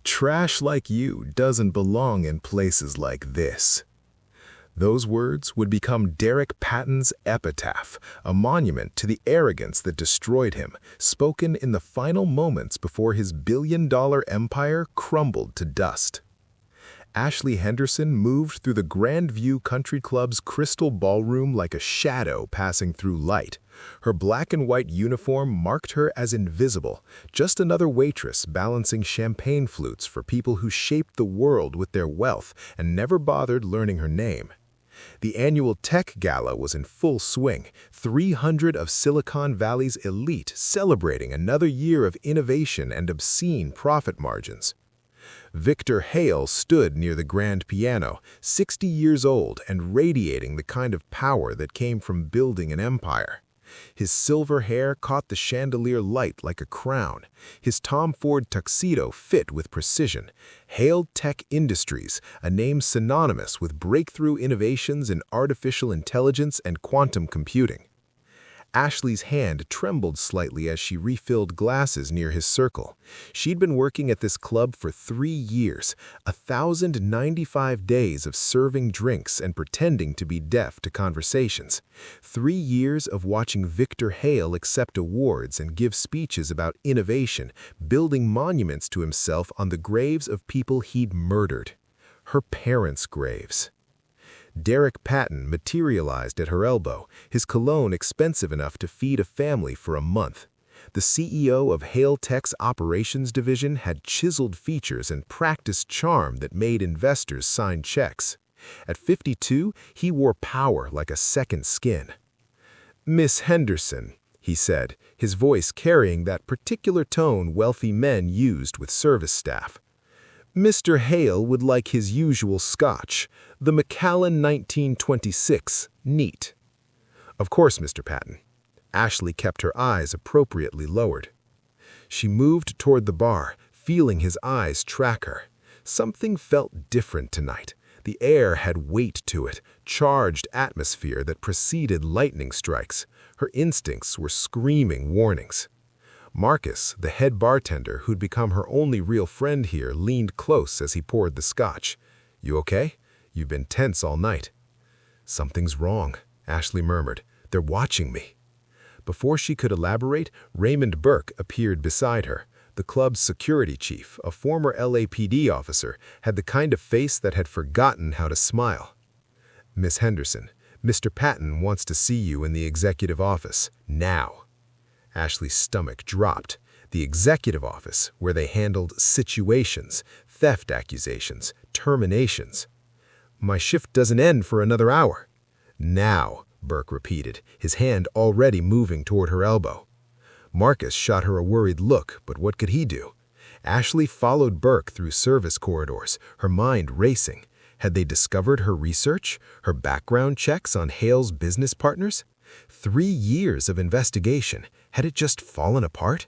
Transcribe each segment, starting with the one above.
Trash like you doesn't belong in places like this. Those words would become Derek Patton's epitaph, a monument to the arrogance that destroyed him, spoken in the final moments before his billion-dollar empire crumbled to dust. Ashley Henderson moved through the Grandview Country Club's crystal ballroom like a shadow passing through light. Her black and white uniform marked her as invisible, just another waitress balancing champagne flutes for people who shaped the world with their wealth and never bothered learning her name. The annual Tech Gala was in full swing, 300 of Silicon Valley's elite celebrating another year of innovation and obscene profit margins. Victor Hale stood near the grand piano, 60 years old and radiating the kind of power that came from building an empire. His silver hair caught the chandelier light like a crown. His Tom Ford tuxedo fit with precision. Hale Tech Industries, a name synonymous with breakthrough innovations in artificial intelligence and quantum computing. Ashley's hand trembled slightly as she refilled glasses near his circle. She'd been working at this club for 3 years, 1,095 days of serving drinks and pretending to be deaf to conversations. 3 years of watching Victor Hale accept awards and give speeches about innovation, building monuments to himself on the graves of people he'd murdered. Her parents' graves. Derek Patton materialized at her elbow, his cologne expensive enough to feed a family for a month. The CEO of Hale Tech's operations division had chiseled features and practiced charm that made investors sign checks. At 52, he wore power like a second skin. "Miss Henderson," he said, his voice carrying that particular tone wealthy men used with service staff. "Mr. Hale would like his usual scotch, the Macallan 1926, neat." "Of course, Mr. Patton." Ashley kept her eyes appropriately lowered. She moved toward the bar, feeling his eyes track her. Something felt different tonight. The air had weight to it, charged atmosphere that preceded lightning strikes. Her instincts were screaming warnings. Marcus, the head bartender who'd become her only real friend here, leaned close as he poured the scotch. "You okay? You've been tense all night." "Something's wrong," Ashley murmured. "They're watching me." Before she could elaborate, Raymond Burke appeared beside her. The club's security chief, a former LAPD officer, had the kind of face that had forgotten how to smile. "Miss Henderson, Mr. Patton wants to see you in the executive office, now." Ashley's stomach dropped. The executive office, where they handled situations, theft accusations, terminations. "My shift doesn't end for another hour." "Now," Burke repeated, his hand already moving toward her elbow. Marcus shot her a worried look, but what could he do? Ashley followed Burke through service corridors, her mind racing. Had they discovered her research, her background checks on Hale's business partners? 3 years of investigation. Had it just fallen apart?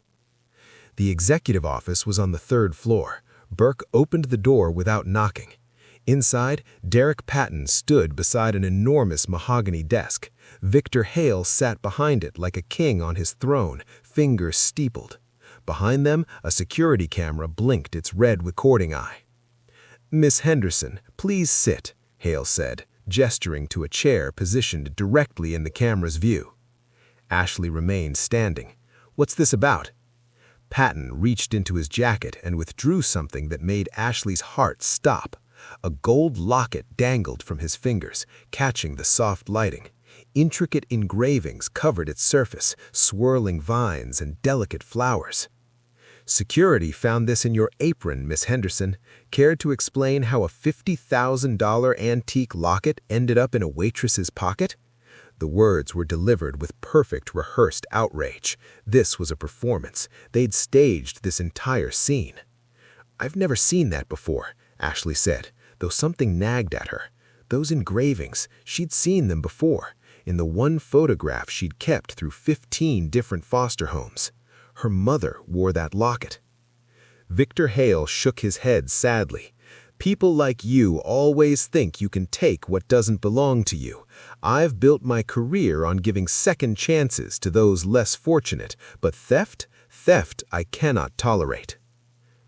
The executive office was on the 3rd floor. Burke opened the door without knocking. Inside, Derek Patton stood beside an enormous mahogany desk. Victor Hale sat behind it like a king on his throne, fingers steepled. Behind them, a security camera blinked its red recording eye. "Miss Henderson, please sit," Hale said, gesturing to a chair positioned directly in the camera's view. Ashley remained standing. "What's this about?" Patton reached into his jacket and withdrew something that made Ashley's heart stop. A gold locket dangled from his fingers, catching the soft lighting. Intricate engravings covered its surface, swirling vines and delicate flowers. "Security found this in your apron, Miss Henderson. Care to explain how a $50,000 antique locket ended up in a waitress's pocket?" The words were delivered with perfect rehearsed outrage. This was a performance. They'd staged this entire scene. "I've never seen that before," Ashley said, though something nagged at her. Those engravings, she'd seen them before, in the one photograph she'd kept through 15 different foster homes. Her mother wore that locket. Victor Hale shook his head sadly. "People like you always think you can take what doesn't belong to you. I've built my career on giving second chances to those less fortunate, but theft I cannot tolerate."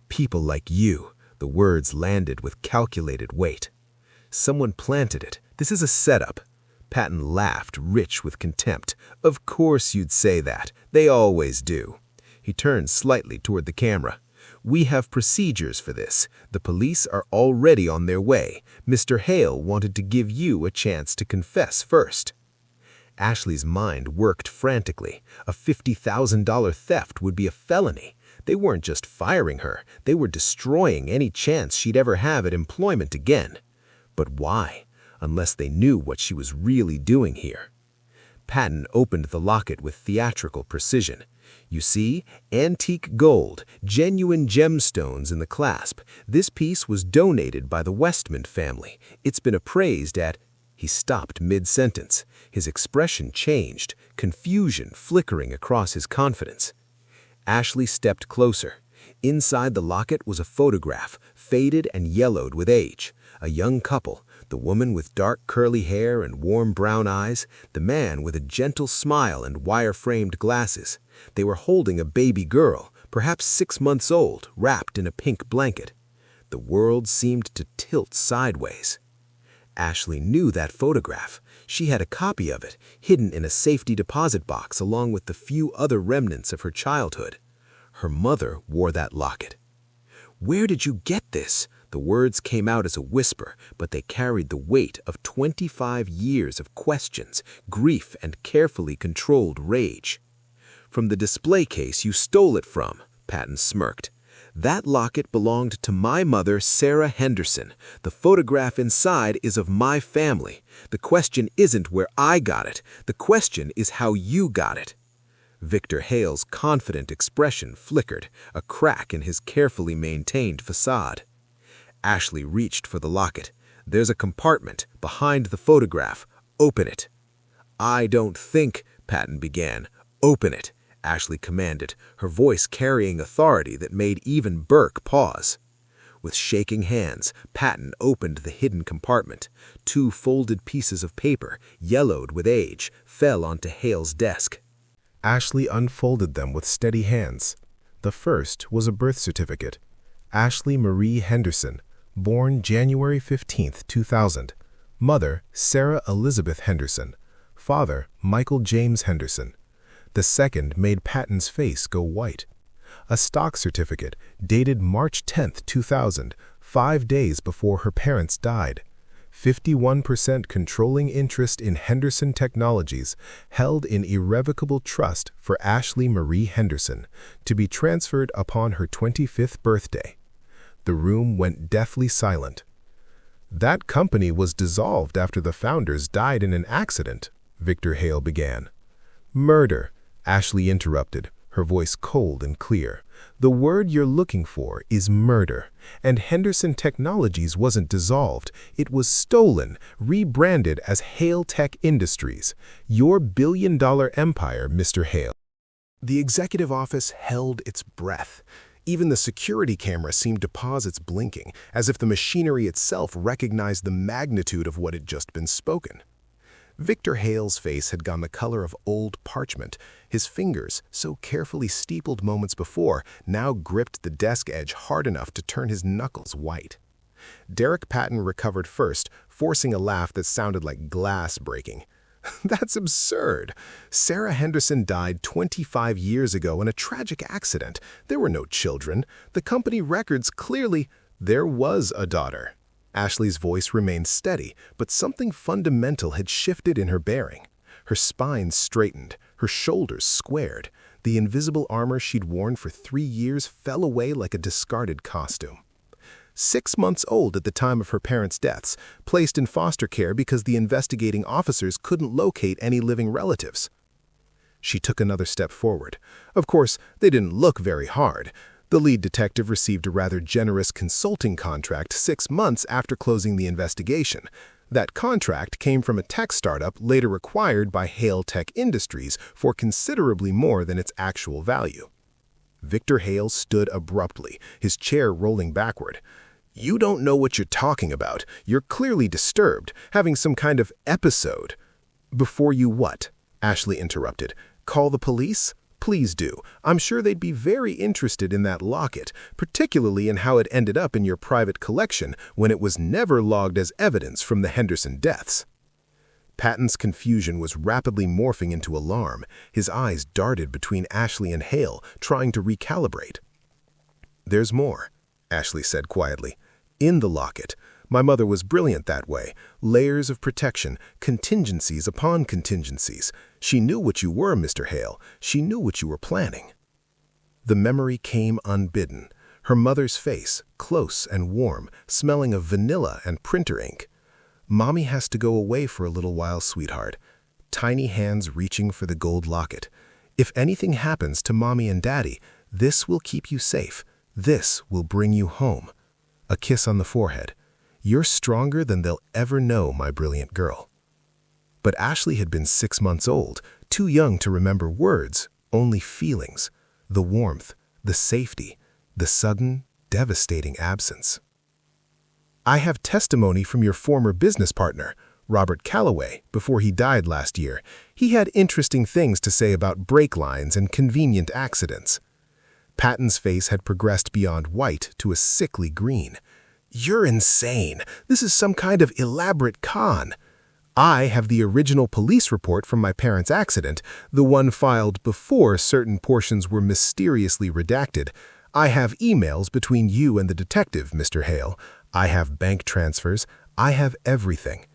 "People like you," The words landed with calculated weight. Someone planted it. This is a setup. Patton laughed, rich with contempt. Of course you'd say that. They always do. He turned slightly toward the camera. We have procedures for this. The police are already on their way. Mr. Hale wanted to give you a chance to confess first. Ashley's mind worked frantically. A $50,000 theft would be a felony. They weren't just firing her, they were destroying any chance she'd ever have at employment again. But why, unless they knew what she was really doing here? Patton opened the locket with theatrical precision. You see, antique gold, genuine gemstones in the clasp. This piece was donated by the Westman family. It's been appraised at... He stopped mid-sentence. His expression changed, confusion flickering across his confidence. Ashley stepped closer. Inside the locket was a photograph, faded and yellowed with age. A young couple, the woman with dark curly hair and warm brown eyes, the man with a gentle smile and wire-framed glasses. They were holding a baby girl, perhaps 6 months old, wrapped in a pink blanket. The world seemed to tilt sideways. Ashley knew that photograph. She had a copy of it, hidden in a safety deposit box along with the few other remnants of her childhood. Her mother wore that locket. "Where did you get this?" The words came out as a whisper, but they carried the weight of 25 years of questions, grief, and carefully controlled rage. "From the display case you stole it from," Patton smirked. "That locket belonged to my mother, Sarah Henderson. The photograph inside is of my family. The question isn't where I got it. The question is how you got it." Victor Hale's confident expression flickered, a crack in his carefully maintained facade. Ashley reached for the locket. "There's a compartment behind the photograph. Open it." "I don't think," Patton began. "Open it," Ashley commanded, her voice carrying authority that made even Burke pause. With shaking hands, Patton opened the hidden compartment. 2 folded pieces of paper, yellowed with age, fell onto Hale's desk. Ashley unfolded them with steady hands. The first was a birth certificate. Ashley Marie Henderson, born January 15, 2000. Mother, Sarah Elizabeth Henderson. Father, Michael James Henderson. The second made Patton's face go white. A stock certificate dated March 10, 2000, 5 days before her parents died. 51% controlling interest in Henderson Technologies, held in irrevocable trust for Ashley Marie Henderson, to be transferred upon her 25th birthday. The room went deathly silent. "That company was dissolved after the founders died in an accident," Victor Hale began. "Murder," Ashley interrupted, her voice cold and clear. "The word you're looking for is murder. And Henderson Technologies wasn't dissolved. It was stolen, rebranded as Hale Tech Industries. Your billion-dollar empire, Mr. Hale." The executive office held its breath. Even the security camera seemed to pause its blinking, as if the machinery itself recognized the magnitude of what had just been spoken. Victor Hale's face had gone the color of old parchment. His fingers, so carefully steepled moments before, now gripped the desk edge hard enough to turn his knuckles white. Derek Patton recovered first, forcing a laugh that sounded like glass breaking. "That's absurd. Sarah Henderson died 25 years ago in a tragic accident. There were no children. The company records clearly... There was a daughter." Ashley's voice remained steady, but something fundamental had shifted in her bearing. Her spine straightened, her shoulders squared. The invisible armor she'd worn for 3 years fell away like a discarded costume. 6 months old at the time of her parents' deaths, placed in foster care because the investigating officers couldn't locate any living relatives. She took another step forward. Of course, they didn't look very hard. The lead detective received a rather generous consulting contract 6 months after closing the investigation. That contract came from a tech startup later acquired by Hale Tech Industries for considerably more than its actual value. Victor Hale stood abruptly, his chair rolling backward. "You don't know what you're talking about. You're clearly disturbed, having some kind of episode." "Before you what?" Ashley interrupted. "Call the police? Please do. I'm sure they'd be very interested in that locket, particularly in how it ended up in your private collection when it was never logged as evidence from the Henderson deaths." Patton's confusion was rapidly morphing into alarm. His eyes darted between Ashley and Hale, trying to recalibrate. "There's more," Ashley said quietly. "In the locket. My mother was brilliant that way. Layers of protection, contingencies upon contingencies. She knew what you were, Mr. Hale. She knew what you were planning." The memory came unbidden. Her mother's face, close and warm, smelling of vanilla and printer ink. "Mommy has to go away for a little while, sweetheart." Tiny hands reaching for the gold locket. "If anything happens to Mommy and Daddy, this will keep you safe. This will bring you home." A kiss on the forehead. "You're stronger than they'll ever know, my brilliant girl." But Ashley had been 6 months old, too young to remember words, only feelings. The warmth, the safety, the sudden, devastating absence. "I have testimony from your former business partner, Robert Calloway, before he died last year. He had interesting things to say about brake lines and convenient accidents." Patton's face had progressed beyond white to a sickly green. "You're insane. This is some kind of elaborate con." "I have the original police report from my parents' accident, the one filed before certain portions were mysteriously redacted. I have emails between you and the detective, Mr. Hale. I have bank transfers. I have everything."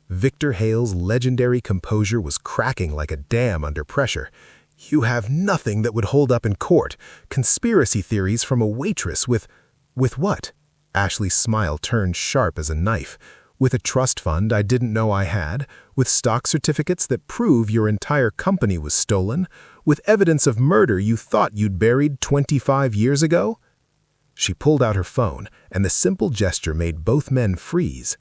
Victor Hale's legendary composure was cracking like a dam under pressure. "You have nothing that would hold up in court. Conspiracy theories from a waitress with what?" Ashley's smile turned sharp as a knife. "With a trust fund I didn't know I had, with stock certificates that prove your entire company was stolen, with evidence of murder you thought you'd buried 25 years ago?" She pulled out her phone, and the simple gesture made both men freeze.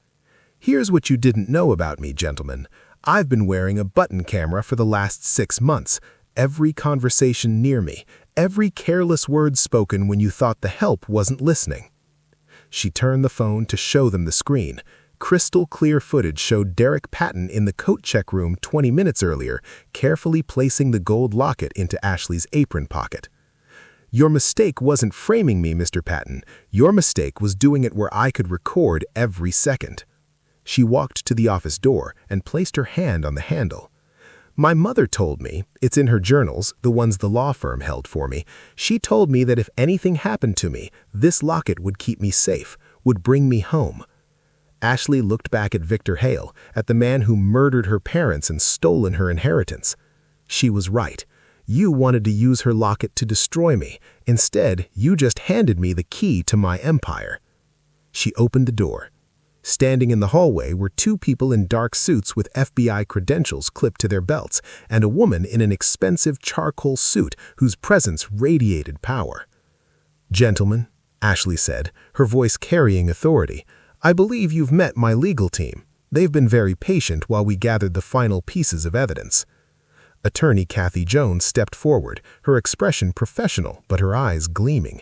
"Here's what you didn't know about me, gentlemen. I've been wearing a button camera for the last 6 months. Every conversation near me, every careless word spoken when you thought the help wasn't listening." She turned the phone to show them the screen. Crystal clear footage showed Derek Patton in the coat check room 20 minutes earlier, carefully placing the gold locket into Ashley's apron pocket. "Your mistake wasn't framing me, Mr. Patton. Your mistake was doing it where I could record every second." She walked to the office door and placed her hand on the handle. "My mother told me, it's in her journals, the ones the law firm held for me, she told me that if anything happened to me, this locket would keep me safe, would bring me home." Ashley looked back at Victor Hale, at the man who murdered her parents and stolen her inheritance. She was right. You wanted to use her locket to destroy me. Instead, you just handed me the key to my empire. She opened the door. Standing in the hallway were 2 people in dark suits with FBI credentials clipped to their belts, and a woman in an expensive charcoal suit whose presence radiated power. "Gentlemen," Ashley said, her voice carrying authority, "I believe you've met my legal team. They've been very patient while we gathered the final pieces of evidence." Attorney Kathy Jones stepped forward, her expression professional but her eyes gleaming.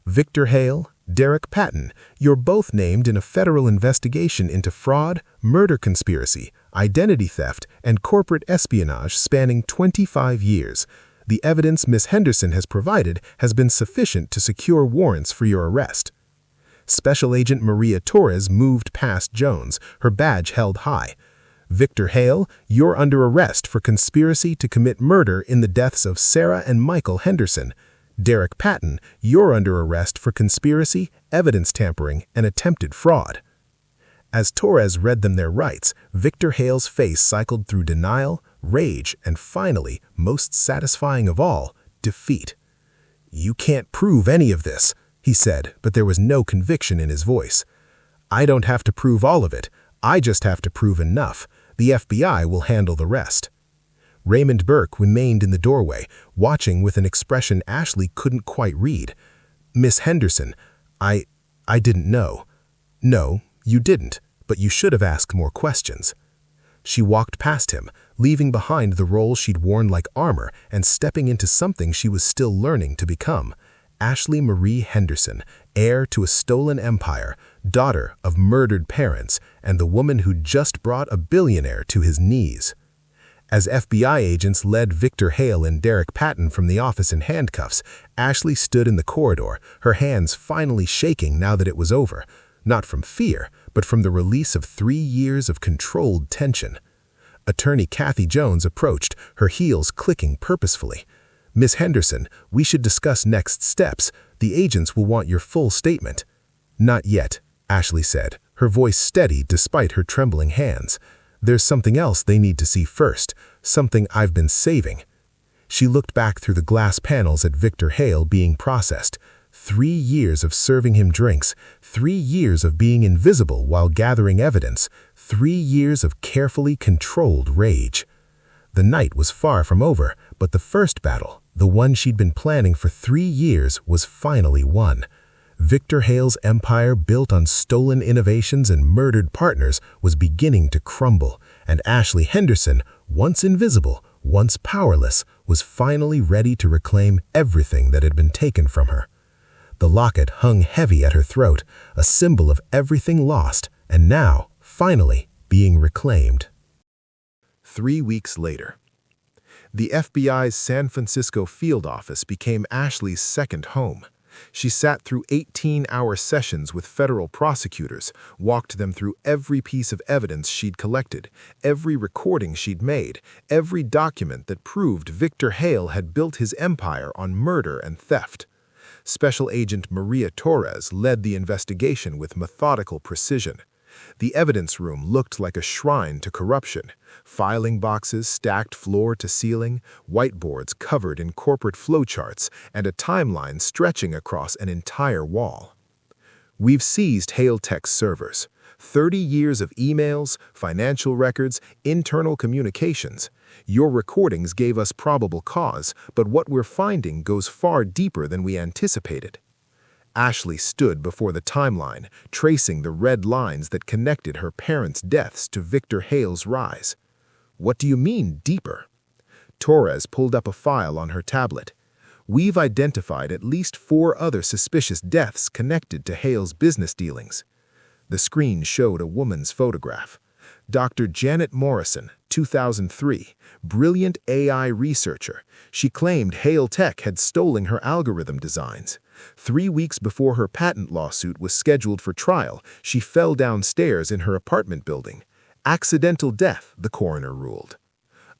"Victor Hale, Derek Patton, you're both named in a federal investigation into fraud, murder conspiracy, identity theft, and corporate espionage spanning 25 years. The evidence Miss Henderson has provided has been sufficient to secure warrants for your arrest." Special Agent Maria Torres moved past Jones, her badge held high. "Victor Hale, you're under arrest for conspiracy to commit murder in the deaths of Sarah and Michael Henderson. Derek Patton, you're under arrest for conspiracy, evidence tampering, and attempted fraud." As Torres read them their rights, Victor Hale's face cycled through denial, rage, and finally, most satisfying of all, defeat. "You can't prove any of this," he said, but there was no conviction in his voice. "I don't have to prove all of it. I just have to prove enough. The FBI will handle the rest." Raymond Burke remained in the doorway, watching with an expression Ashley couldn't quite read. "Miss Henderson, I didn't know." "No, you didn't, but you should have asked more questions." She walked past him, leaving behind the role she'd worn like armor and stepping into something she was still learning to become. Ashley Marie Henderson, heir to a stolen empire, daughter of murdered parents, and the woman who just brought a billionaire to his knees. As FBI agents led Victor Hale and Derek Patton from the office in handcuffs, Ashley stood in the corridor, her hands finally shaking now that it was over, not from fear, but from the release of 3 years of controlled tension. Attorney Kathy Jones approached, her heels clicking purposefully. "Miss Henderson, we should discuss next steps. The agents will want your full statement." "Not yet," Ashley said, her voice steady despite her trembling hands. "There's something else they need to see first, something I've been saving." She looked back through the glass panels at Victor Hale being processed. 3 years of serving him drinks, 3 years of being invisible while gathering evidence, 3 years of carefully controlled rage. The night was far from over, but the first battle, the one she'd been planning for 3 years, was finally won. Victor Hale's empire, built on stolen innovations and murdered partners, was beginning to crumble, and Ashley Henderson, once invisible, once powerless, was finally ready to reclaim everything that had been taken from her. The locket hung heavy at her throat, a symbol of everything lost, and now, finally, being reclaimed. 3 weeks later. The FBI's San Francisco field office became Ashley's second home. She sat through 18-hour sessions with federal prosecutors, walked them through every piece of evidence she'd collected, every recording she'd made, every document that proved Victor Hale had built his empire on murder and theft. Special Agent Maria Torres led the investigation with methodical precision. The evidence room looked like a shrine to corruption. Filing boxes stacked floor to ceiling, whiteboards covered in corporate flowcharts, and a timeline stretching across an entire wall. "We've seized Hale Tech's servers. 30 years of emails, financial records, internal communications. Your recordings gave us probable cause, but what we're finding goes far deeper than we anticipated." Ashley stood before the timeline, tracing the red lines that connected her parents' deaths to Victor Hale's rise. "What do you mean, deeper?" Torres pulled up a file on her tablet. "We've identified at least 4 other suspicious deaths connected to Hale's business dealings." The screen showed a woman's photograph. Dr. Janet Morrison, 2003, brilliant AI researcher. She claimed Hale Tech had stolen her algorithm designs. 3 weeks before her patent lawsuit was scheduled for trial, she fell downstairs in her apartment building. Accidental death, the coroner ruled.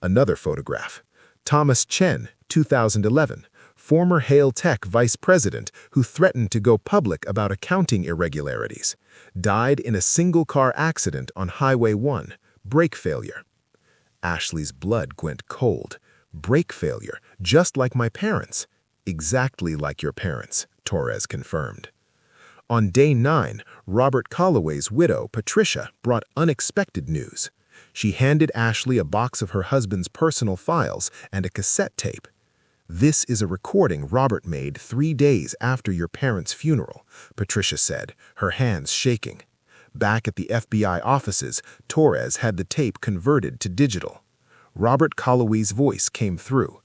Another photograph. Thomas Chen, 2011, former Hale Tech vice president who threatened to go public about accounting irregularities, died in a single-car accident on Highway 1, brake failure. Ashley's blood went cold. Brake failure, just like my parents. Exactly like your parents, Torres confirmed. On day 9, Robert Calloway's widow, Patricia, brought unexpected news. She handed Ashley a box of her husband's personal files and a cassette tape. "This is a recording Robert made 3 days after your parents' funeral," Patricia said, her hands shaking. Back at the FBI offices, Torres had the tape converted to digital. Robert Calloway's voice came through.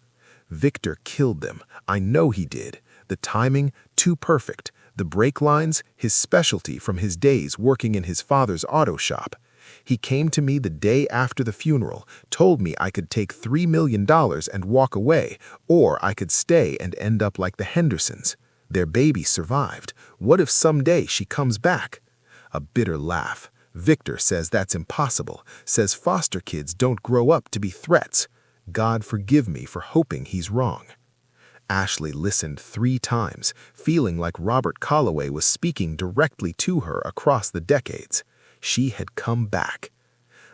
"Victor killed them. I know he did. The timing, too perfect. The brake lines, his specialty from his days working in his father's auto shop. He came to me the day after the funeral, told me I could take $3 million and walk away, or I could stay and end up like the Hendersons. Their baby survived. What if someday she comes back?" A bitter laugh. "Victor says that's impossible, says foster kids don't grow up to be threats. God forgive me for hoping he's wrong." Ashley listened 3 times, feeling like Robert Calloway was speaking directly to her across the decades. She had come back.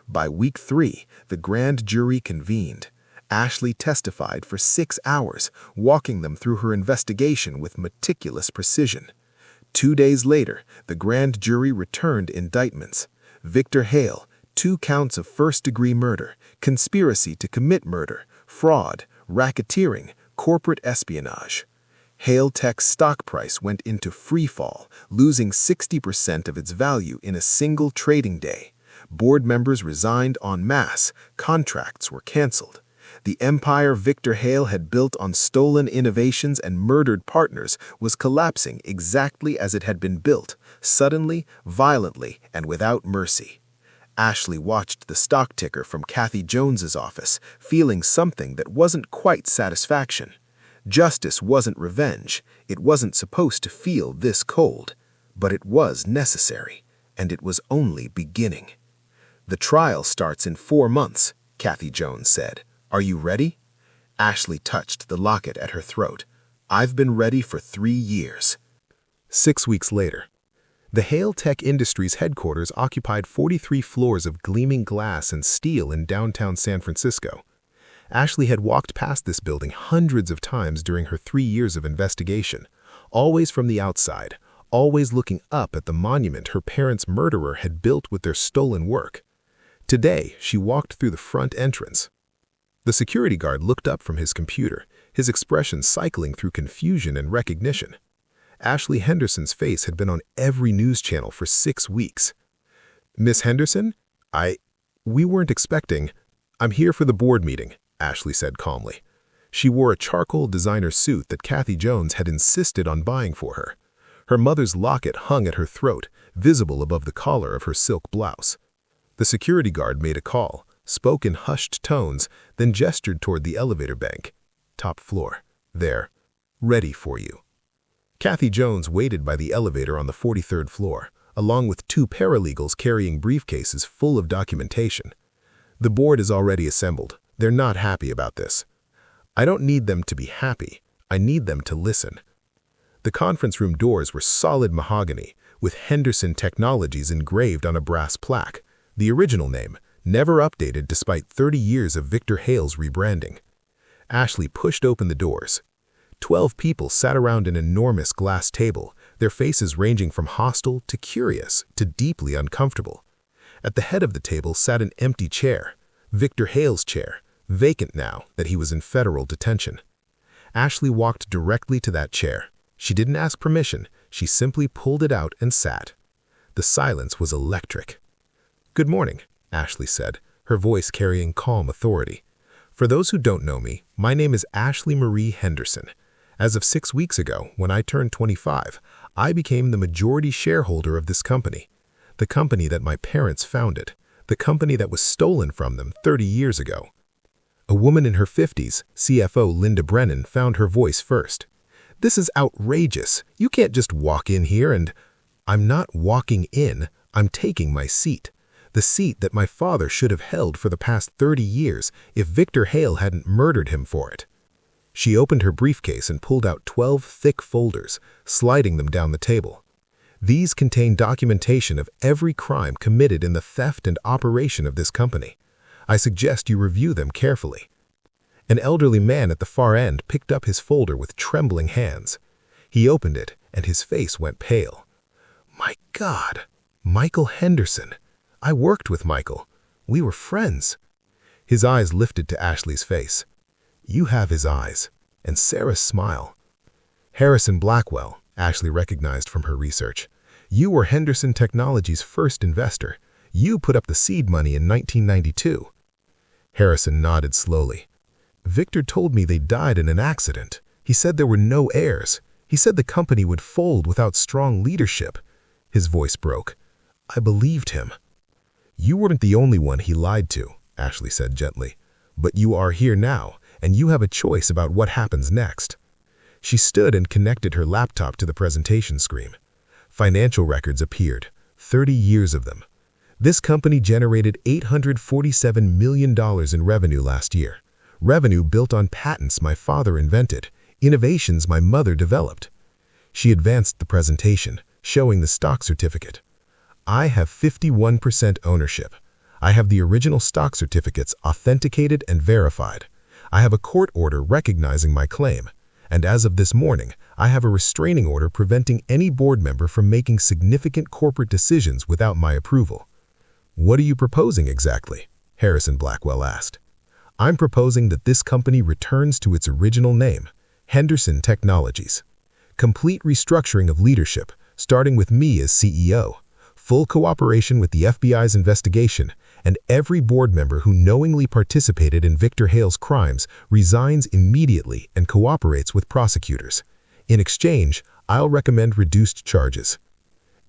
By week 3, the grand jury convened. Ashley testified for 6 hours, walking them through her investigation with meticulous precision. 2 days later, the grand jury returned indictments. Victor Hale, 2 counts of first-degree murder, conspiracy to commit murder, fraud, racketeering, corporate espionage. Hale Tech's stock price went into freefall, losing 60% of its value in a single trading day. Board members resigned en masse, contracts were canceled. The empire Victor Hale had built on stolen innovations and murdered partners was collapsing exactly as it had been built, suddenly, violently, and without mercy. Ashley watched the stock ticker from Kathy Jones's office, feeling something that wasn't quite satisfaction. Justice wasn't revenge. It wasn't supposed to feel this cold. But it was necessary, and it was only beginning. "The trial starts in 4 months," Kathy Jones said. "Are you ready?" Ashley touched the locket at her throat. "I've been ready for 3 years." 6 weeks later, the Hale Tech Industries headquarters occupied 43 floors of gleaming glass and steel in downtown San Francisco. Ashley had walked past this building hundreds of times during her 3 years of investigation, always from the outside, always looking up at the monument her parents' murderer had built with their stolen work. Today, she walked through the front entrance. The security guard looked up from his computer, his expression cycling through confusion and recognition. Ashley Henderson's face had been on every news channel for 6 weeks. "Miss Henderson? We weren't expecting. I'm here for the board meeting," Ashley said calmly. She wore a charcoal designer suit that Kathy Jones had insisted on buying for her. Her mother's locket hung at her throat, visible above the collar of her silk blouse. The security guard made a call, spoke in hushed tones, then gestured toward the elevator bank. "Top floor. There. Ready for you." Kathy Jones waited by the elevator on the 43rd floor, along with 2 paralegals carrying briefcases full of documentation. "The board is already assembled. They're not happy about this." "I don't need them to be happy. I need them to listen." The conference room doors were solid mahogany, with Henderson Technologies engraved on a brass plaque, the original name, never updated despite 30 years of Victor Hale's rebranding. Ashley pushed open the doors. 12 people sat around an enormous glass table, their faces ranging from hostile to curious to deeply uncomfortable. At the head of the table sat an empty chair, Victor Hale's chair, vacant now that he was in federal detention. Ashley walked directly to that chair. She didn't ask permission, she simply pulled it out and sat. The silence was electric. "Good morning," Ashley said, her voice carrying calm authority. "For those who don't know me, my name is Ashley Marie Henderson. As of 6 weeks ago, when I turned 25, I became the majority shareholder of this company. The company that my parents founded. The company that was stolen from them 30 years ago." A woman in her 50s, CFO Linda Brennan, found her voice first. "This is outrageous. You can't just walk in here and—" "I'm not walking in. I'm taking my seat. The seat that my father should have held for the past 30 years if Victor Hale hadn't murdered him for it." She opened her briefcase and pulled out 12 thick folders, sliding them down the table. These contain documentation of every crime committed in the theft and operation of this company. I suggest you review them carefully. An elderly man at the far end picked up his folder with trembling hands. He opened it, and his face went pale. "My God, Michael Henderson. I worked with Michael. We were friends." His eyes lifted to Ashley's face. "You have his eyes, and Sarah's smile." "Harrison Blackwell," Ashley recognized from her research. "You were Henderson Technologies' first investor. You put up the seed money in 1992. Harrison nodded slowly. "Victor told me they died in an accident. He said there were no heirs. He said the company would fold without strong leadership." His voice broke. "I believed him." "You weren't the only one he lied to," Ashley said gently. "But you are here now, and you have a choice about what happens next." She stood and connected her laptop to the presentation screen. Financial records appeared, 30 years of them. This company generated $847 million in revenue last year. Revenue built on patents my father invented, innovations my mother developed. She advanced the presentation, showing the stock certificate. "I have 51% ownership. I have the original stock certificates authenticated and verified. I have a court order recognizing my claim. And as of this morning, I have a restraining order preventing any board member from making significant corporate decisions without my approval." "What are you proposing exactly?" Harrison Blackwell asked. "I'm proposing that this company returns to its original name, Henderson Technologies. Complete restructuring of leadership, starting with me as CEO. Full cooperation with the FBI's investigation, and every board member who knowingly participated in Victor Hale's crimes resigns immediately and cooperates with prosecutors. In exchange, I'll recommend reduced charges."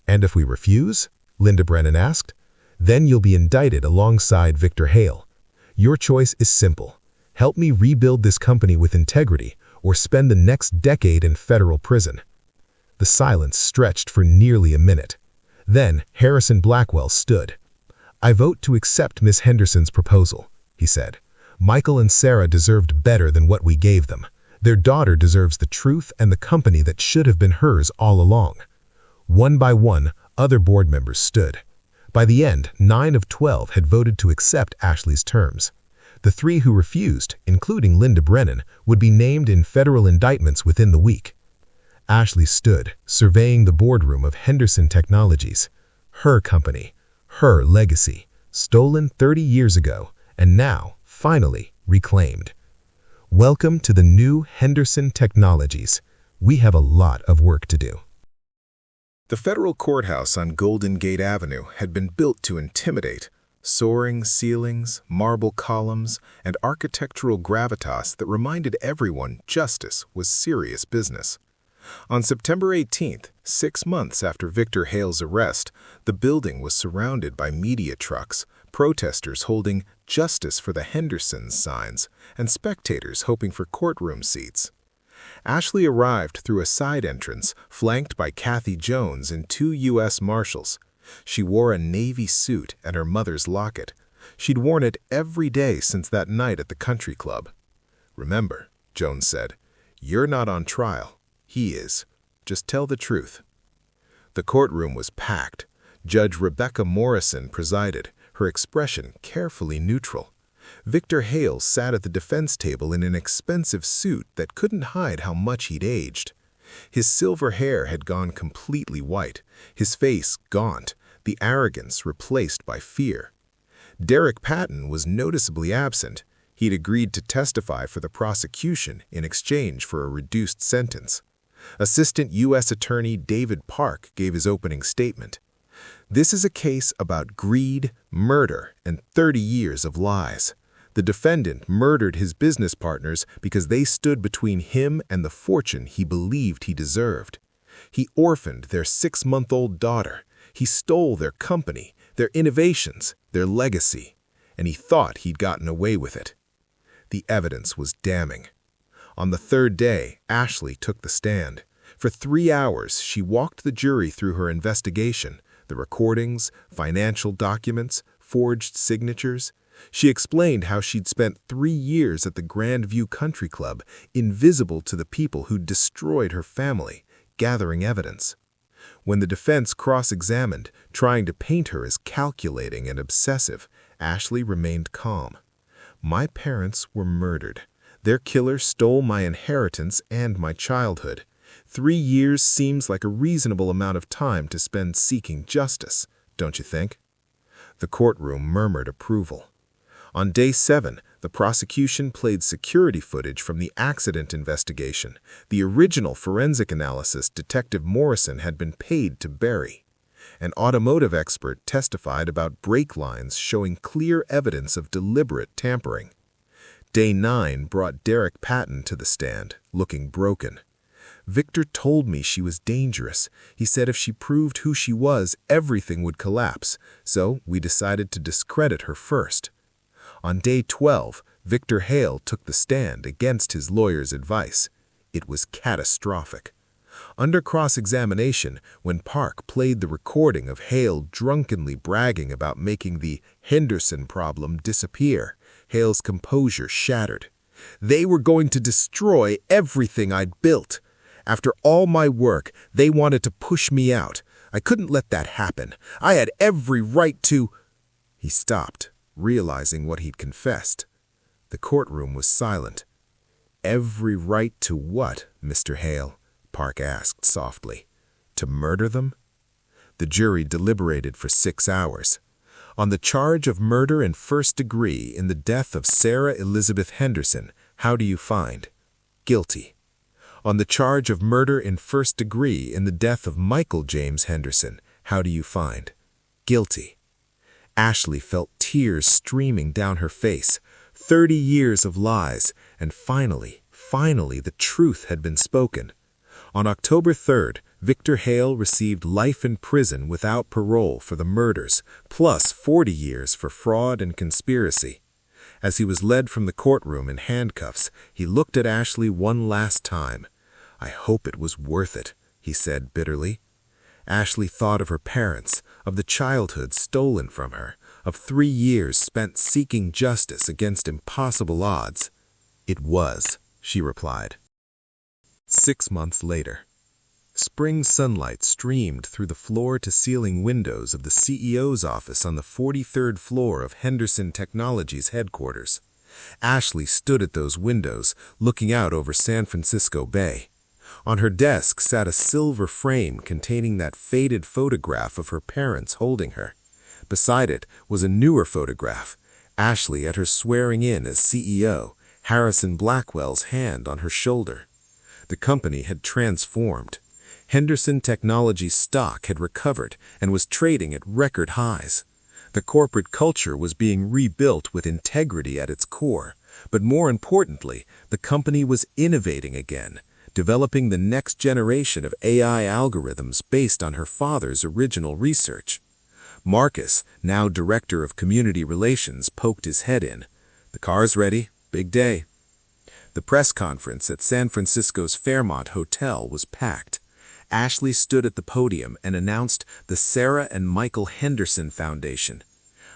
"And if we refuse?" Linda Brennan asked. Then you'll be indicted alongside Victor Hale. Your choice is simple. Help me rebuild this company with integrity, or spend the next decade in federal prison." The silence stretched for nearly a minute. Then Harrison Blackwell stood. "I vote to accept Miss Henderson's proposal," he said. "Michael and Sarah deserved better than what we gave them. Their daughter deserves the truth and the company that should have been hers all along." One by one, other board members stood. By the end, 9 of 12 had voted to accept Ashley's terms. The 3 who refused, including Linda Brennan, would be named in federal indictments within the week. Ashley stood, surveying the boardroom of Henderson Technologies. Her company, her legacy, stolen 30 years ago, and now, finally, reclaimed. "Welcome to the new Henderson Technologies. We have a lot of work to do." The federal courthouse on Golden Gate Avenue had been built to intimidate. Soaring ceilings, marble columns, and architectural gravitas that reminded everyone justice was serious business. On September 18th, 6 months after Victor Hale's arrest, the building was surrounded by media trucks, protesters holding "Justice for the Hendersons" signs, and spectators hoping for courtroom seats. Ashley arrived through a side entrance, flanked by Kathy Jones and 2 U.S. Marshals. She wore a navy suit and her mother's locket. She'd worn it every day since that night at the country club. "Remember," Jones said, "you're not on trial. He is. Just tell the truth." The courtroom was packed. Judge Rebecca Morrison presided, her expression carefully neutral. Victor Hale sat at the defense table in an expensive suit that couldn't hide how much he'd aged. His silver hair had gone completely white, his face gaunt, the arrogance replaced by fear. Derek Patton was noticeably absent. He'd agreed to testify for the prosecution in exchange for a reduced sentence. Assistant U.S. Attorney David Park gave his opening statement. "This is a case about greed, murder, and 30 years of lies. The defendant murdered his business partners because they stood between him and the fortune he believed he deserved. He orphaned their 6-month-old daughter. He stole their company, their innovations, their legacy, and he thought he'd gotten away with it." The evidence was damning. On the 3rd day, Ashley took the stand. For 3 hours, she walked the jury through her investigation, the recordings, financial documents, forged signatures. She explained how she'd spent 3 years at the Grandview Country Club, invisible to the people who'd destroyed her family, gathering evidence. When the defense cross-examined, trying to paint her as calculating and obsessive, Ashley remained calm. "My parents were murdered. Their killer stole my inheritance and my childhood. 3 years seems like a reasonable amount of time to spend seeking justice, don't you think?" The courtroom murmured approval. On day 7, the prosecution played security footage from the accident investigation, the original forensic analysis Detective Morrison had been paid to bury. An automotive expert testified about brake lines showing clear evidence of deliberate tampering. Day 9 brought Derek Patton to the stand, looking broken. "Victor told me she was dangerous. He said if she proved who she was, everything would collapse, so we decided to discredit her first." On day 12, Victor Hale took the stand against his lawyer's advice. It was catastrophic. Under cross-examination, when Park played the recording of Hale drunkenly bragging about making the Henderson problem disappear, Hale's composure shattered. "They were going to destroy everything I'd built. After all my work, they wanted to push me out. I couldn't let that happen. I had every right to—" He stopped, realizing what he'd confessed. The courtroom was silent. "Every right to what, Mr. Hale?" Park asked softly. "To murder them?" The jury deliberated for 6 hours. "On the charge of murder in first degree in the death of Sarah Elizabeth Henderson, how do you find?" "Guilty." "On the charge of murder in first degree in the death of Michael James Henderson, how do you find?" "Guilty." Ashley felt tears streaming down her face. 30 years of lies, and finally, the truth had been spoken. On October 3rd, Victor Hale received life in prison without parole for the murders, plus 40 years for fraud and conspiracy. As he was led from the courtroom in handcuffs, he looked at Ashley one last time. "I hope it was worth it," he said bitterly. Ashley thought of her parents, of the childhood stolen from her, of 3 years spent seeking justice against impossible odds. "It was," she replied. 6 months later. Spring sunlight streamed through the floor-to-ceiling windows of the CEO's office on the 43rd floor of Henderson Technologies headquarters. Ashley stood at those windows, looking out over San Francisco Bay. On her desk sat a silver frame containing that faded photograph of her parents holding her. Beside it was a newer photograph, Ashley at her swearing-in as CEO, Harrison Blackwell's hand on her shoulder. The company had transformed. Henderson Technologies stock had recovered and was trading at record highs. The corporate culture was being rebuilt with integrity at its core, but more importantly, the company was innovating again, developing the next generation of AI algorithms based on her father's original research. Marcus, now director of community relations, poked his head in. "The car's ready. Big day." The press conference at San Francisco's Fairmont Hotel was packed. Ashley stood at the podium and announced the Sarah and Michael Henderson Foundation.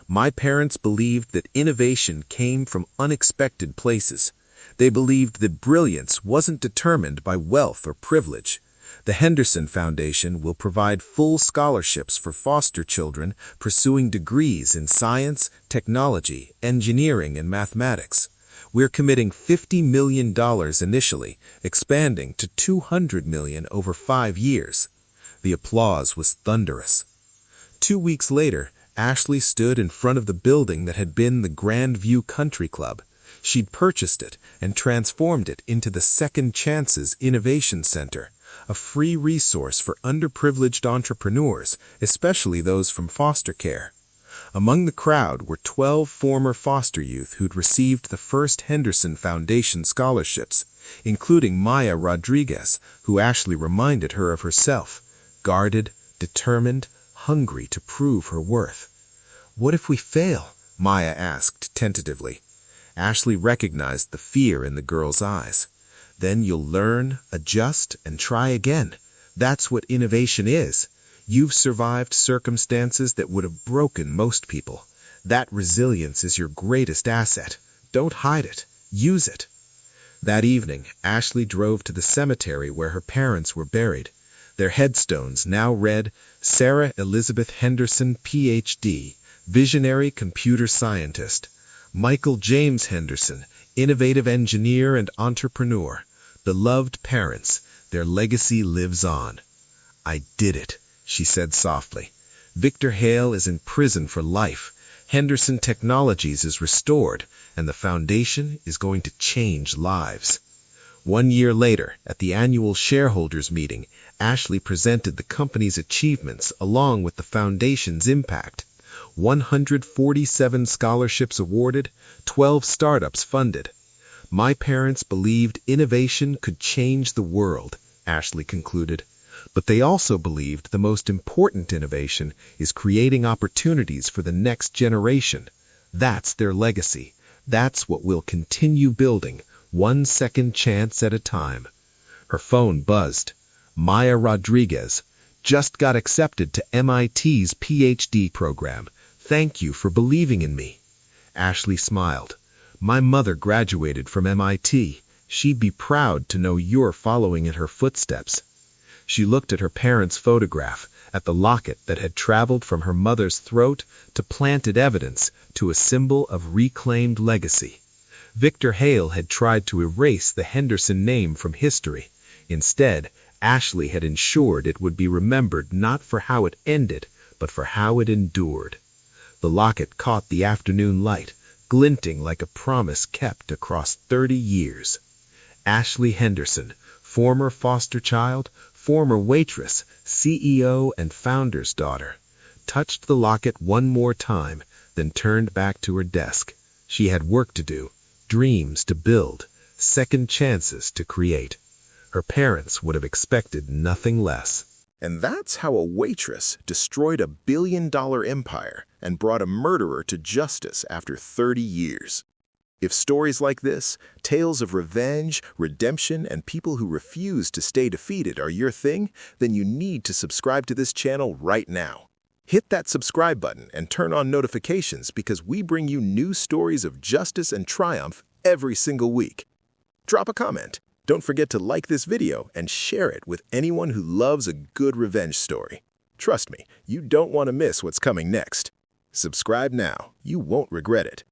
"My parents believed that innovation came from unexpected places. They believed that brilliance wasn't determined by wealth or privilege. The Henderson Foundation will provide full scholarships for foster children pursuing degrees in science, technology, engineering, and mathematics. We're committing $50 million initially, expanding to $200 million over 5 years. The applause was thunderous. 2 weeks later, Ashley stood in front of the building that had been the Grandview Country Club. She'd purchased it and transformed it into the Second Chances Innovation Center, a free resource for underprivileged entrepreneurs, especially those from foster care. Among the crowd were 12 former foster youth who'd received the first Henderson Foundation scholarships, including Maya Rodriguez, who Ashley reminded her of herself, guarded, determined, hungry to prove her worth. "What if we fail?" Maya asked tentatively. Ashley recognized the fear in the girl's eyes. "Then you'll learn, adjust, and try again. That's what innovation is. You've survived circumstances that would have broken most people. That resilience is your greatest asset. Don't hide it. Use it." That evening, Ashley drove to the cemetery where her parents were buried. Their headstones now read, "Sarah Elizabeth Henderson, Ph.D., Visionary Computer Scientist. Michael James Henderson, Innovative Engineer and Entrepreneur. Beloved parents, their legacy lives on." "I did it," she said softly. "Victor Hale is in prison for life. Henderson Technologies is restored, and the foundation is going to change lives." 1 year later, at the annual shareholders meeting, Ashley presented the company's achievements along with the foundation's impact. 147 scholarships awarded, 12 startups funded. "My parents believed innovation could change the world," Ashley concluded. "But they also believed the most important innovation is creating opportunities for the next generation. That's their legacy. That's what we'll continue building, one second chance at a time." Her phone buzzed. "Maya Rodriguez. Just got accepted to MIT's PhD program. Thank you for believing in me." Ashley smiled. "My mother graduated from MIT. She'd be proud to know you're following in her footsteps." She looked at her parents' photograph, at the locket that had traveled from her mother's throat to planted evidence, to a symbol of reclaimed legacy. Victor Hale had tried to erase the Henderson name from history. Instead, Ashley had ensured it would be remembered not for how it ended, but for how it endured. The locket caught the afternoon light, glinting like a promise kept across 30 years. Ashley Henderson, former foster child, former waitress, CEO and founder's daughter, touched the locket one more time, then turned back to her desk. She had work to do, dreams to build, second chances to create. Her parents would have expected nothing less. And that's how a waitress destroyed a billion-dollar empire and brought a murderer to justice after 30 years. If stories like this, tales of revenge, redemption, and people who refuse to stay defeated are your thing, then you need to subscribe to this channel right now. Hit that subscribe button and turn on notifications because we bring you new stories of justice and triumph every single week. Drop a comment. Don't forget to like this video and share it with anyone who loves a good revenge story. Trust me, you don't want to miss what's coming next. Subscribe now. You won't regret it.